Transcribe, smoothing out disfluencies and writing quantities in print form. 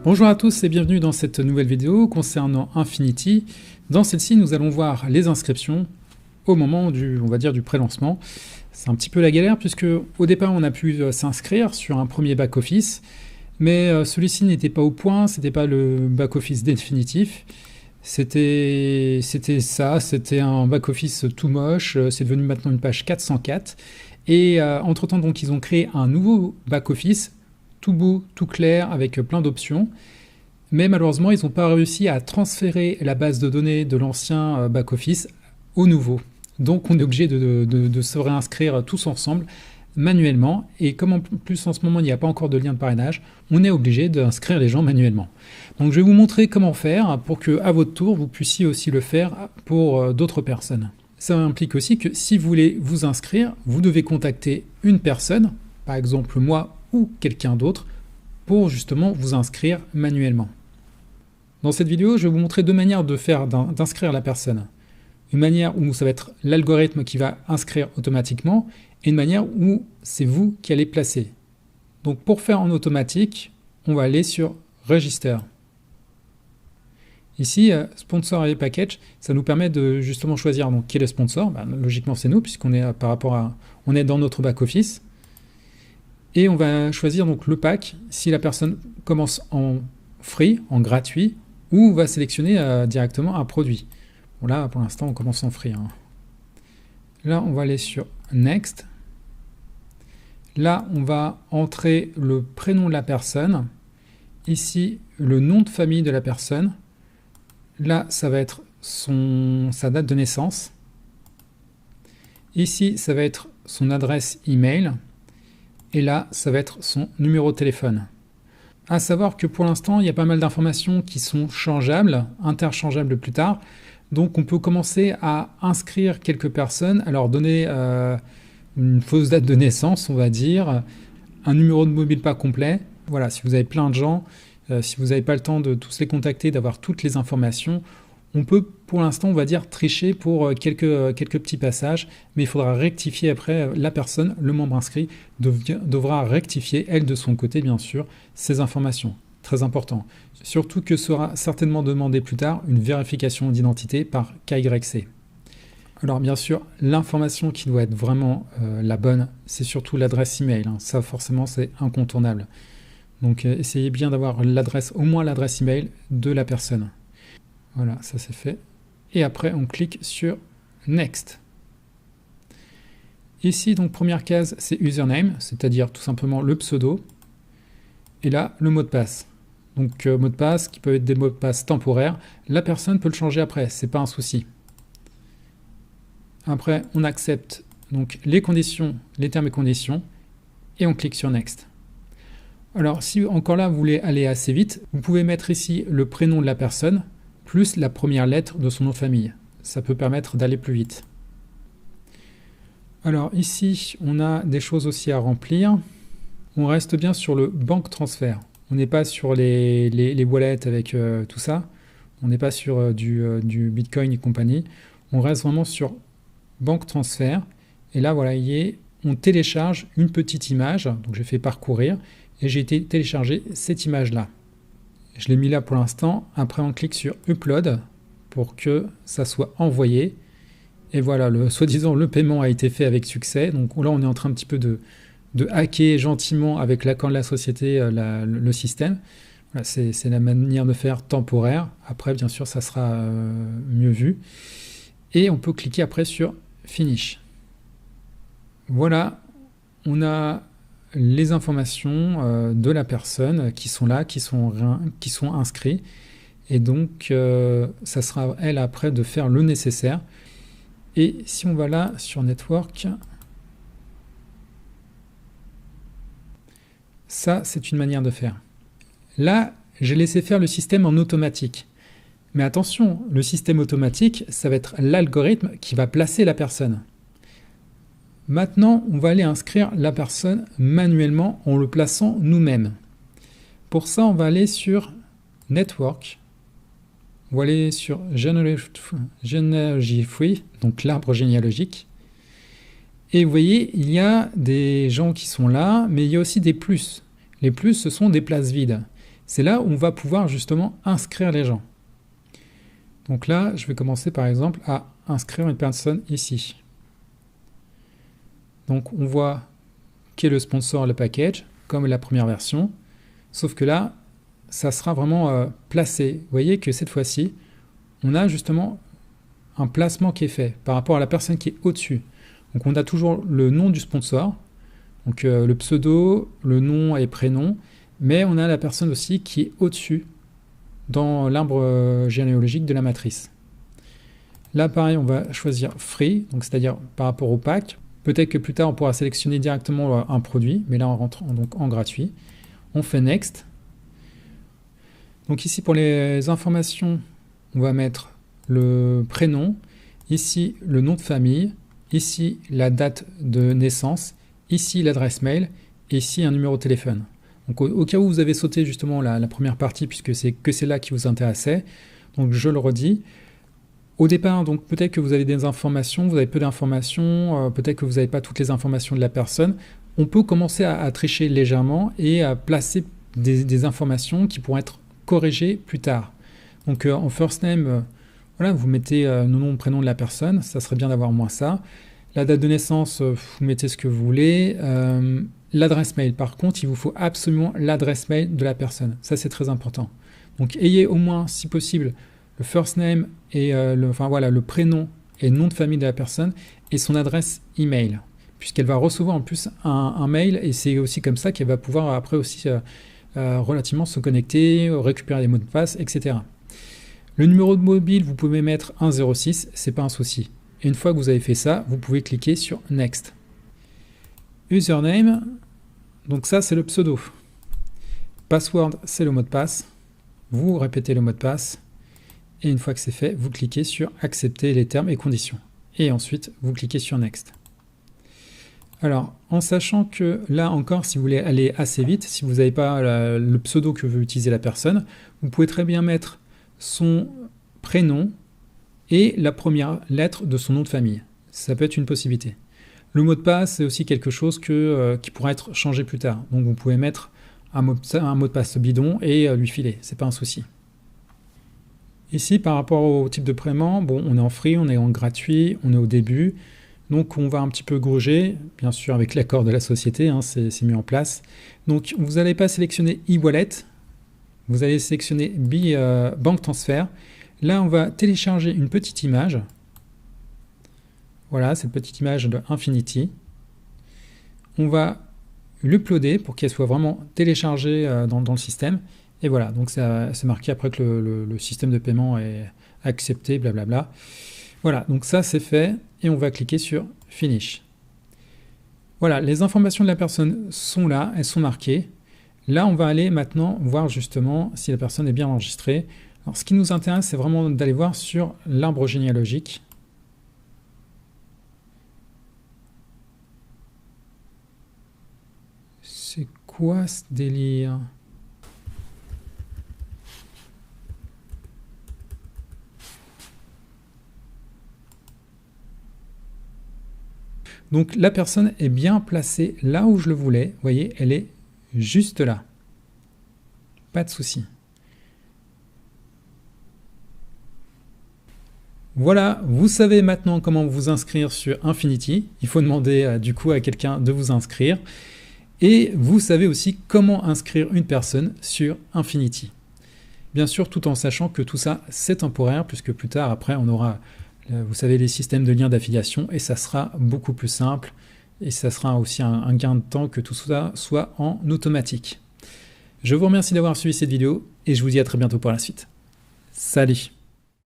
Bonjour à tous et bienvenue dans cette nouvelle vidéo concernant Infinity. Dans celle-ci, nous allons voir les inscriptions au moment du, on va dire, du pré-lancement. C'est un petit peu la galère puisque au départ, on a pu s'inscrire sur un premier back-office, mais celui-ci n'était pas au point, c'était pas le back-office définitif. C'était un back-office tout moche, c'est devenu maintenant une page 404. Et entre-temps, donc, ils ont créé un nouveau back-office, tout beau, tout clair, avec plein d'options. Mais malheureusement, ils n'ont pas réussi à transférer la base de données de l'ancien back-office au nouveau. Donc on est obligé de se réinscrire tous ensemble, manuellement. Et comme en plus en ce moment, il n'y a pas encore de lien de parrainage, on est obligé d'inscrire les gens manuellement. Donc je vais vous montrer comment faire pour que, à votre tour, vous puissiez aussi le faire pour d'autres personnes. Ça implique aussi que si vous voulez vous inscrire, vous devez contacter une personne, par exemple moi ou quelqu'un d'autre, pour justement vous inscrire manuellement. Dans cette vidéo, je vais vous montrer deux manières d'inscrire la personne. Une manière où ça va être l'algorithme qui va inscrire automatiquement, et une manière où c'est vous qui allez placer. Donc pour faire en automatique, on va aller sur Register. Ici, Sponsor et Package, ça nous permet de justement choisir donc, qui est le sponsor. Logiquement, c'est nous, puisqu'on est on est dans notre back-office. Et on va choisir donc le pack, si la personne commence en free, en gratuit, ou va sélectionner directement un produit. Bon là, pour l'instant, on commence en free. Là, on va aller sur Next. Là, on va entrer le prénom de la personne. Ici, le nom de famille de la personne. Là, ça va être sa date de naissance. Ici, ça va être son adresse email. Et là, ça va être son numéro de téléphone. À savoir que pour l'instant, il y a pas mal d'informations qui sont changeables, interchangeables plus tard. Donc on peut commencer à inscrire quelques personnes, à leur donner une fausse date de naissance, on va dire, un numéro de mobile pas complet. Voilà, si vous avez plein de gens, si vous n'avez pas le temps de tous les contacter, d'avoir toutes les informations, on peut pour l'instant, on va dire, tricher pour quelques petits passages, mais il faudra rectifier après la personne, le membre inscrit, devra rectifier, elle de son côté, bien sûr, ces informations. Très important. Surtout que sera certainement demandé plus tard une vérification d'identité par KYC. Alors bien sûr, l'information qui doit être vraiment la bonne, c'est surtout l'adresse email. Ça forcément, c'est incontournable. Donc essayez bien d'avoir l'adresse, au moins l'adresse email de la personne. Voilà, ça c'est fait. Et après, on clique sur Next. Ici, donc, première case, c'est username, c'est-à-dire tout simplement le pseudo. Et là, le mot de passe. Donc, mot de passe qui peut être des mots de passe temporaires. La personne peut le changer après, c'est pas un souci. Après, on accepte donc les conditions, les termes et conditions, et on clique sur Next. Alors, si encore là, vous voulez aller assez vite, vous pouvez mettre ici le prénom de la personne, plus la première lettre de son nom de famille. Ça peut permettre d'aller plus vite. Alors ici, on a des choses aussi à remplir. On reste bien sur le bank transfert. On n'est pas sur les wallets avec tout ça. On n'est pas sur du Bitcoin et compagnie. On reste vraiment sur bank transfert. Et là, voilà, on télécharge une petite image. Donc j'ai fait parcourir et j'ai téléchargé cette image-là. Je l'ai mis là pour l'instant. Après, on clique sur Upload pour que ça soit envoyé. Et voilà, soi-disant, le paiement a été fait avec succès. Donc là, on est en train un petit peu de hacker gentiment avec l'accord de la société le système. Voilà, c'est la manière de faire temporaire. Après, bien sûr, ça sera mieux vu. Et on peut cliquer après sur Finish. Voilà, on a les informations de la personne qui sont là, qui sont inscrits. Et donc, ça sera elle après de faire le nécessaire. Et si on va là sur Network, ça, c'est une manière de faire. Là, j'ai laissé faire le système en automatique. Mais attention, le système automatique, ça va être l'algorithme qui va placer la personne. Maintenant, on va aller inscrire la personne manuellement en le plaçant nous-mêmes. Pour ça, on va aller sur Network. On va aller sur Genealogy Tree, donc l'arbre généalogique. Et vous voyez, il y a des gens qui sont là, mais il y a aussi des plus. Les plus, ce sont des places vides. c'est là où on va pouvoir justement inscrire les gens. Donc là, je vais commencer par exemple à inscrire une personne ici. Donc on voit qui est le sponsor, le package, comme la première version. Sauf que là, ça sera vraiment placé. Vous voyez que cette fois-ci, on a justement un placement qui est fait par rapport à la personne qui est au-dessus. Donc on a toujours le nom du sponsor, donc le pseudo, le nom et prénom, mais on a la personne aussi qui est au-dessus dans l'arbre généalogique de la matrice. Là pareil, on va choisir free, donc c'est-à-dire par rapport au pack. Peut-être que plus tard on pourra sélectionner directement un produit, mais là on rentre donc en gratuit. On fait next. Donc ici pour les informations, on va mettre le prénom, ici le nom de famille, ici la date de naissance, ici l'adresse mail, et ici un numéro de téléphone. Donc au cas où vous avez sauté justement la première partie, puisque c'est que celle-là qui vous intéressait, donc je le redis. Au départ, donc peut-être que vous avez des informations, vous avez peu d'informations, peut-être que vous n'avez pas toutes les informations de la personne. On peut commencer à tricher légèrement et à placer des informations qui pourront être corrigées plus tard. Donc en first name, voilà, vous mettez le nom, le prénom de la personne, ça serait bien d'avoir moins ça. La date de naissance, vous mettez ce que vous voulez. L'adresse mail, par contre, il vous faut absolument l'adresse mail de la personne. Ça, c'est très important. Donc ayez au moins, si possible, le first name et le prénom et le nom de famille de la personne et son adresse email, puisqu'elle va recevoir en plus un mail, et c'est aussi comme ça qu'elle va pouvoir après aussi relativement se connecter, récupérer des mots de passe, etc. Le numéro de mobile, vous pouvez mettre 106, c'est pas un souci. Et une fois que vous avez fait ça, vous pouvez cliquer sur Next. Username, donc ça c'est le pseudo. Password, c'est le mot de passe. Vous répétez le mot de passe. Et une fois que c'est fait, vous cliquez sur Accepter les termes et conditions. Et ensuite, vous cliquez sur Next. Alors, en sachant que là encore, si vous voulez aller assez vite, si vous n'avez pas le pseudo que veut utiliser la personne, vous pouvez très bien mettre son prénom et la première lettre de son nom de famille. Ça peut être une possibilité. Le mot de passe, c'est aussi quelque chose qui pourra être changé plus tard. Donc vous pouvez mettre un mot de passe bidon et lui filer, c'est pas un souci. Ici, par rapport au type de paiement, bon, on est en free, on est en gratuit, on est au début, donc on va un petit peu gruger, bien sûr avec l'accord de la société, hein, c'est mis en place. Donc vous n'allez pas sélectionner e-wallet, vous allez sélectionner bank transfer. Là, on va télécharger une petite image. Voilà, cette petite image de Infinity. On va l'uploader pour qu'elle soit vraiment téléchargée dans le système. Et voilà, donc c'est marqué après que le système de paiement est accepté, blablabla. Voilà, donc ça c'est fait et on va cliquer sur Finish. Voilà, les informations de la personne sont là, elles sont marquées. Là, on va aller maintenant voir justement si la personne est bien enregistrée. Alors, ce qui nous intéresse, c'est vraiment d'aller voir sur l'arbre généalogique. C'est quoi ce délire ? Donc la personne est bien placée là où je le voulais. Vous voyez, elle est juste là. Pas de souci. Voilà, vous savez maintenant comment vous inscrire sur Infinity. Il faut demander du coup à quelqu'un de vous inscrire. Et vous savez aussi comment inscrire une personne sur Infinity. Bien sûr, tout en sachant que tout ça, c'est temporaire, puisque plus tard, après, on aura, vous savez, les systèmes de liens d'affiliation, et ça sera beaucoup plus simple, et ça sera aussi un gain de temps que tout ça soit en automatique. Je vous remercie d'avoir suivi cette vidéo, et je vous dis à très bientôt pour la suite. Salut!